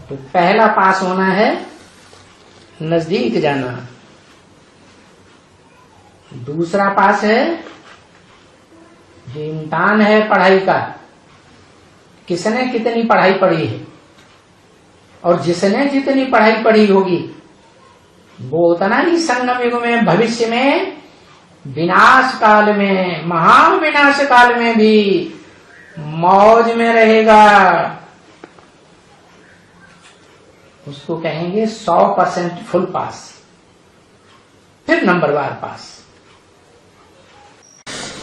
तो पहला पास होना है नजदीक जाना, दूसरा पास है जो इम्तिहान है पढ़ाई का, किसने कितनी पढ़ाई पढ़ी है, और जिसने जितनी पढ़ाई पढ़ी होगी वो उतना ही संगम युग में भविष्य में विनाश काल में, महाविनाश काल में भी मौज में रहेगा। उसको कहेंगे 100% फुल पास, फिर नंबरवार पास।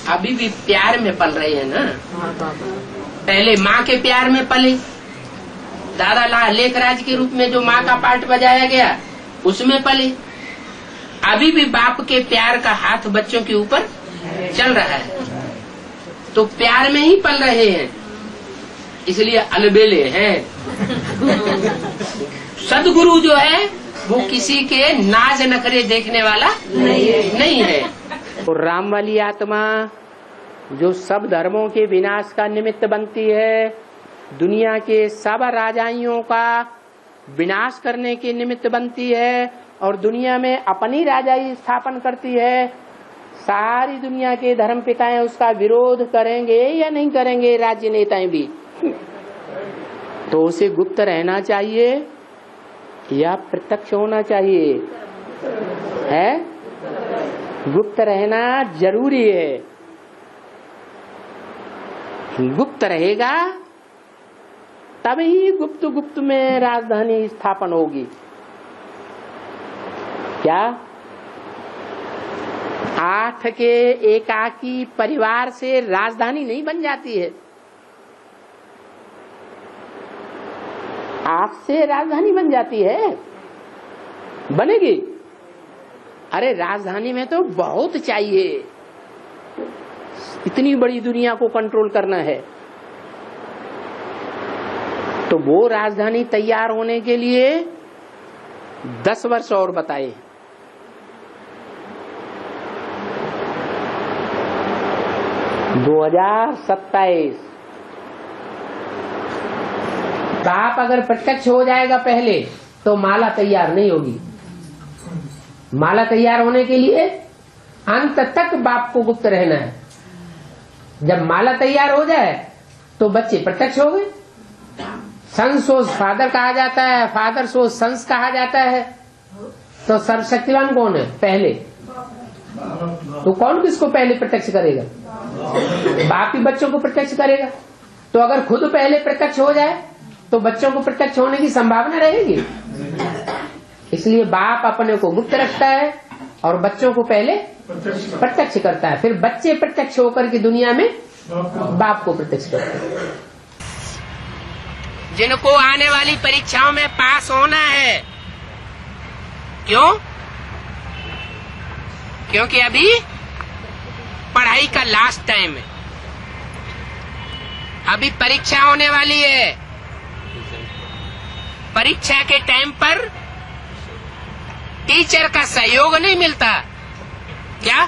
अभी भी प्यार में पल रहे हैं ना। पहले माँ के प्यार में पले, दादा लेखराज के रूप में जो माँ का पार्ट बजाया गया उसमें पले। अभी भी बाप के प्यार का हाथ बच्चों के ऊपर चल रहा है, तो प्यार में ही पल रहे हैं, इसलिए अलबेले हैं। सदगुरु जो है वो किसी के नाज नखरे देखने वाला नहीं है। तो राम वाली आत्मा जो सब धर्मों के विनाश का निमित्त बनती है, दुनिया के सब राजाइयों का विनाश करने के निमित्त बनती है, और दुनिया में अपनी राजाई स्थापन करती है। सारी दुनिया के धर्म पिताएं उसका विरोध करेंगे या नहीं करेंगे, राज्य नेताएं भी, तो उसे गुप्त रहना चाहिए या प्रत्यक्ष होना चाहिए? है गुप्त रहना जरूरी है। गुप्त रहेगा तभी गुप्त गुप्त में राजधानी स्थापन होगी। क्या 8 के एकाकी परिवार से राजधानी नहीं बन जाती है। 8 से राजधानी बन जाती है, बनेगी? अरे राजधानी में तो बहुत चाहिए, इतनी बड़ी दुनिया को कंट्रोल करना है। तो वो राजधानी तैयार होने के लिए 10 वर्ष और बताए। 2027 बाप अगर प्रत्यक्ष हो जाएगा पहले तो माला तैयार नहीं होगी। माला तैयार होने के लिए अंत तक बाप को गुप्त रहना है। जब माला तैयार हो जाए तो बच्चे प्रत्यक्ष हो गए। सन सोज फादर कहा जाता है, फादर सोज सन्स कहा जाता है। तो सर्वशक्तिवान कौन है? पहले। तो कौन किसको पहले प्रत्यक्ष करेगा? बाप ही बच्चों को प्रत्यक्ष करेगा। तो अगर खुद पहले प्रत्यक्ष हो जाए तो बच्चों को प्रत्यक्ष होने की संभावना रहेगी। इसलिए बाप अपने को गुप्त रखता है और बच्चों को पहले प्रत्यक्ष करता है, फिर बच्चे प्रत्यक्ष होकर के दुनिया में बाप को प्रत्यक्ष करते हैं। जिनको आने वाली परीक्षाओं में पास होना है, क्यों? क्योंकि अभी पढ़ाई का लास्ट टाइम है, अभी परीक्षा होने वाली है। परीक्षा के टाइम पर टीचर का सहयोग नहीं मिलता। क्या?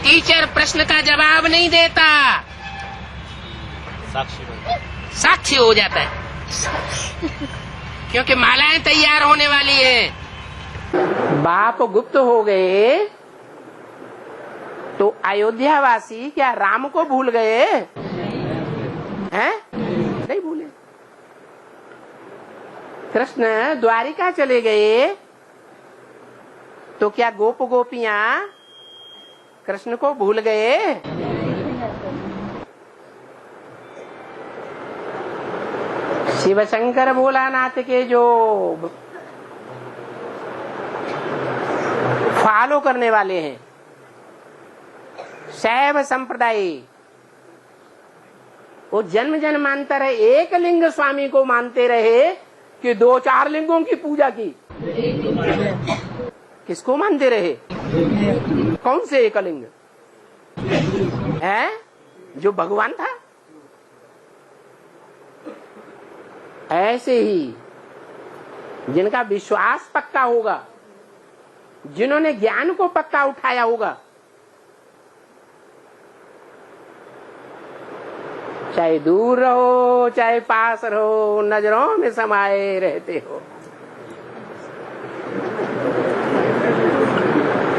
टीचर प्रश्न का जवाब नहीं देता, साक्षी हो जाता है, क्योंकि मालाएं तैयार होने वाली हैं। बाप गुप्त हो गए तो अयोध्यावासी क्या राम को भूल गए हैं? नहीं भूले। कृष्ण द्वारिका चले गए तो क्या गोप गोपियां कृष्ण को भूल गए? शिव शंकर भोलानाथ के जो फॉलो करने वाले हैं, शैव संप्रदाय, वो जन्म जन्मांतर एक लिंग स्वामी को मानते रहे कि 2-4 लिंगों की पूजा की। किसको मानते रहे? कौन से एक लिंग है? जो भगवान था। ऐसे ही जिनका विश्वास पक्का होगा, जिन्होंने ज्ञान को पक्का उठाया होगा, चाहे दूर रहो चाहे पास रहो, नजरों में समाये रहते हो।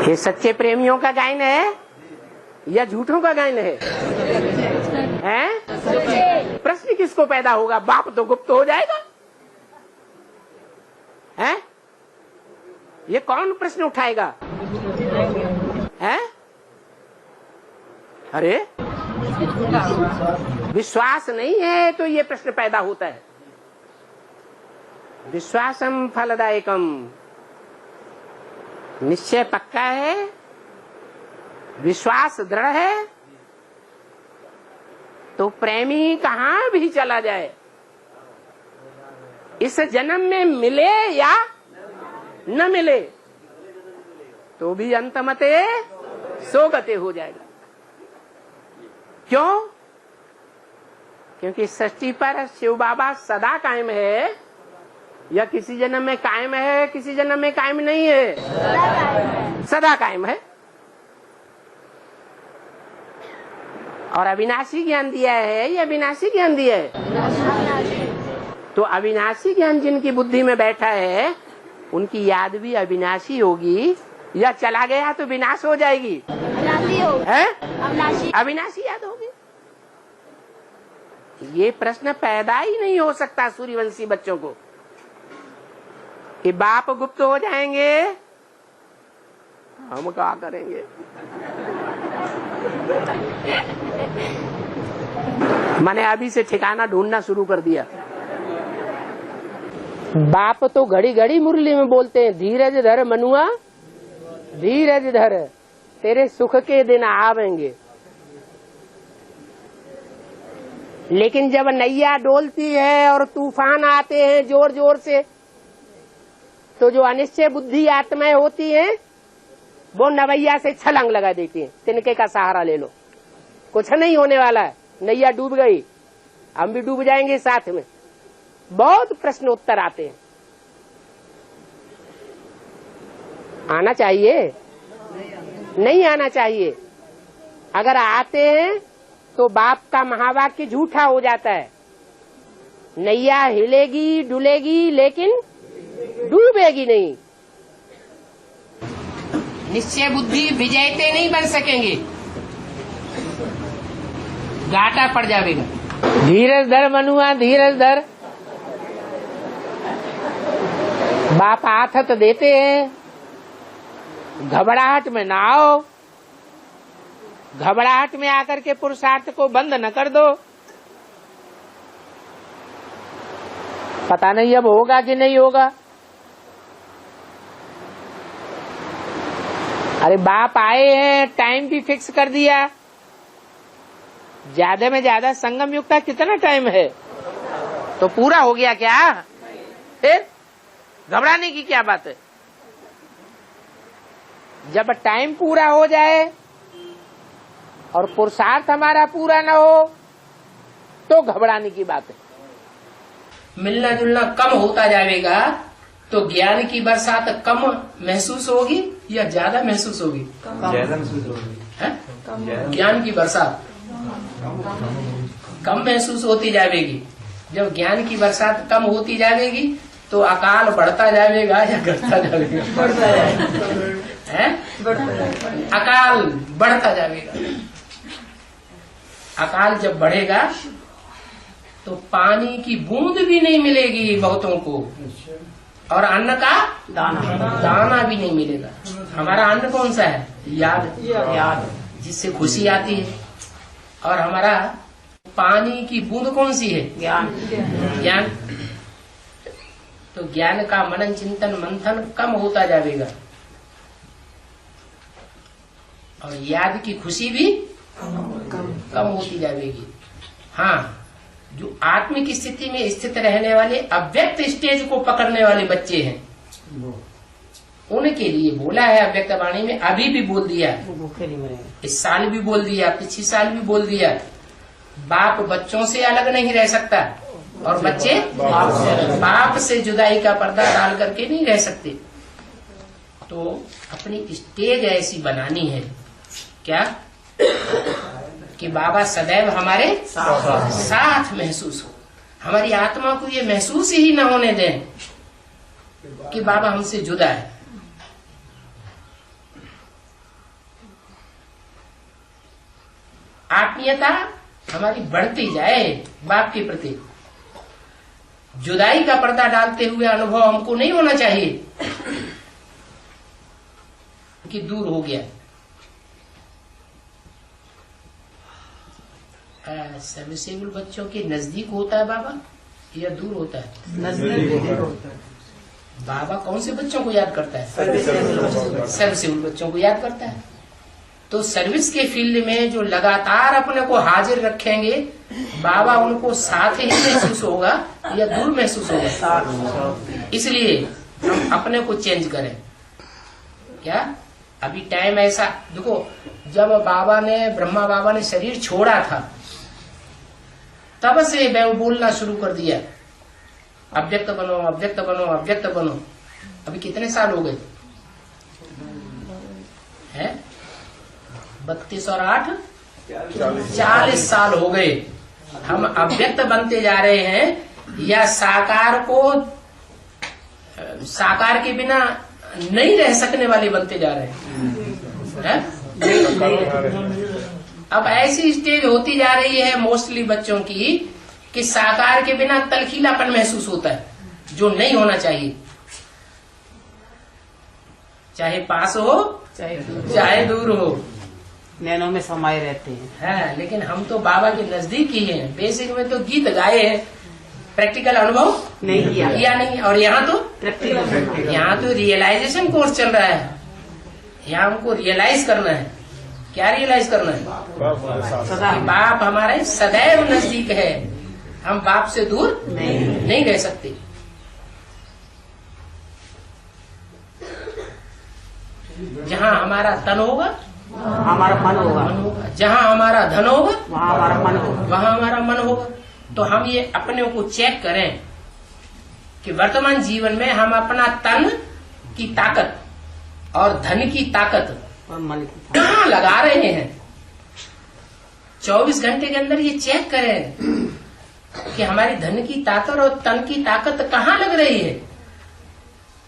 ये सच्चे प्रेमियों का गायन है या झूठों का गायन है? हैं? प्रश्न किसको पैदा होगा? बाप तो गुप्त हो जाएगा। हैं? ये कौन प्रश्न उठाएगा? हैं? अरे विश्वास नहीं है तो ये प्रश्न पैदा होता है। विश्वासम फलदायकम, निश्चय पक्का है, विश्वास दृढ़ है, तो प्रेमी कहाँ भी चला जाए, इस जन्म में मिले या न मिले, तो भी अंतमते सोगते हो जाएगा। क्यों? क्योंकि सृष्टि पर शिव बाबा सदा कायम है, या किसी जन्म में कायम है, किसी जन्म में कायम नहीं है, सदा कायम है। और अविनाशी ज्ञान दिया है या विनाशी ज्ञान दिया है? तो अविनाशी ज्ञान जिनकी बुद्धि में बैठा है उनकी याद भी अविनाशी होगी, या चला गया तो विनाश हो जाएगी? अविनाशी याद होगी। ये प्रश्न पैदा ही नहीं हो सकता सूर्यवंशी बच्चों को कि बाप गुप्त हो जाएंगे, हम क्या करेंगे? मैंने अभी से ठिकाना ढूंढना शुरू कर दिया। बाप तो घड़ी घड़ी मुरली में बोलते हैं, धीरज धर मनुआ, धीरज धर, तेरे सुख के दिन आवेंगे। लेकिन जब नैया डोलती है और तूफान आते हैं जोर जोर से, तो जो अनिश्चय बुद्धि आत्माएं होती हैं वो नवैया से छलांग लगा देती हैं, तिनके का सहारा ले लो, कुछ नहीं होने वाला है, नैया डूब गई, हम भी डूब जाएंगे साथ में। बहुत प्रश्न उत्तर आते हैं। आना चाहिए? नहीं आना चाहिए। अगर आते हैं तो बाप का महावाक्य झूठा हो जाता है। नैया हिलेगी डुलेगी लेकिन डूबेगी नहीं। निश्चय बुद्धि विजयते नहीं बन सकेंगे, घाटा पड़ जाएगा। धीरज धर मनुआ, धीरज धर। बाप आथत देते हैं, घबराहट में ना आओ, घबराहट में आकर के पुरुषार्थ को बंद न कर दो। पता नहीं अब होगा कि नहीं होगा। अरे बाप आए हैं, टाइम भी फिक्स कर दिया, ज्यादा में ज्यादा संगम युग का कितना टाइम है, तो पूरा हो गया क्या? फिर घबराने की क्या बात है? जब टाइम पूरा हो जाए और पुरुषार्थ हमारा पूरा न हो तो घबराने की बात है। मिलना जुलना कम होता जाएगा तो ज्ञान की बरसात कम महसूस होगी या ज्यादा महसूस होगी? ज्यादा महसूस होगी। ज्ञान की बरसात कम महसूस होती जाएगी। जब ज्ञान की बरसात कम होती जाएगी तो अकाल बढ़ता जाएगा या घटता जाएगा? अकाल बढ़ता जाएगा। अकाल जब बढ़ेगा तो पानी की बूंद भी नहीं मिलेगी बहुतों को, और अन्न का दाना भी नहीं मिलेगा। हमारा अन्न कौन सा है? याद, जिससे खुशी आती है। और हमारा पानी की बूंद कौन सी है? ज्ञान। तो ज्ञान का मनन चिंतन मंथन कम होता जाएगा और याद की खुशी भी कम होती जाएगी। हाँ, जो आत्मिक स्थिति में स्थित रहने वाले अव्यक्त स्टेज को पकड़ने वाले बच्चे हैं उनके लिए बोला है अव्यक्त वाणी में। अभी भी बोल दिया, इस साल भी बोल दिया, पिछले साल भी बोल दिया। बाप बच्चों से अलग नहीं रह सकता और बच्चे बाप से जुदाई का पर्दा डाल करके नहीं रह सकते। तो अपनी स्टेज ऐसी बनानी है क्या कि बाबा सदैव हमारे साथ महसूस हो। हमारी आत्मा को ये महसूस ही न होने दें कि बाबा हमसे जुदा है। आत्मीयता हमारी बढ़ती जाए बाप के प्रति। जुदाई का पर्दा डालते हुए अनुभव हमको नहीं होना चाहिए कि दूर हो गया। सर्विसेबल बच्चों के नजदीक होता है बाबा या दूर होता है? नजदीक होता है। बाबा कौन से बच्चों को याद करता है? सर्विसेबल बच्चों को याद करता है। तो सर्विस के फील्ड में जो लगातार अपने को हाजिर रखेंगे, बाबा उनको साथ ही महसूस होगा या दूर महसूस होगा। इसलिए हम अपने को चेंज करें। क्या अभी टाइम ऐसा देखो, जब बाबा ने ब्रह्मा बाबा ने शरीर छोड़ा था, तब से मैं बोलना शुरू कर दिया, अव्यक्त बनो, अव्यक्त बनो, अव्यक्त बनो। अभी कितने साल हो गए हैं? 32 और 8 40 साल हो गए। हम अव्यक्त बनते जा रहे हैं या साकार को साकार के बिना नहीं रह सकने वाले बनते जा रहे हैं? अब ऐसी स्टेज होती जा रही है मोस्टली बच्चों की कि साकार के बिना तलखीलापन महसूस होता है, जो नहीं होना चाहिए। चाहे पास हो चाहे दूर हो, नैनों में समाये रहते हैं। है। लेकिन हम तो बाबा के नजदीक ही हैं। बेसिक में तो गीत गाए हैं, प्रैक्टिकल अनुभव नहीं किया नहीं। और यहाँ तो प्रैक्टिकल, यहाँ तो रियलाइजेशन कोर्स चल रहा है। यहाँ हमको रियलाइज करना है। क्या रियलाइज करना है? सदा कि बाप हमारे सदैव नजदीक है, हम बाप से दूर नहीं रह सकते। जहाँ हमारा तन होगा हमारा मन होगा, जहाँ हमारा धन होगा वहाँ हमारा मन होगा। वहाँ हमारा मन होगा। तो हम ये अपने को चेक करें कि वर्तमान जीवन में हम अपना तन की ताकत और धन की ताकत और मन की कहाँ लगा रहे हैं। 24 घंटे के अंदर ये चेक करें कि हमारी धन की ताकत और तन की ताकत कहाँ लग रही है।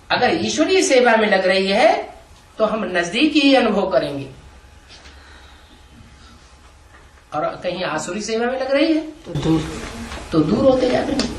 अगर ईश्वरीय सेवा में लग रही है तो हम नजदीक ही अनुभव करेंगे, और कहीं आसुरी सेवा में लग रही है तो दूर तो दूर होते जाते हैं।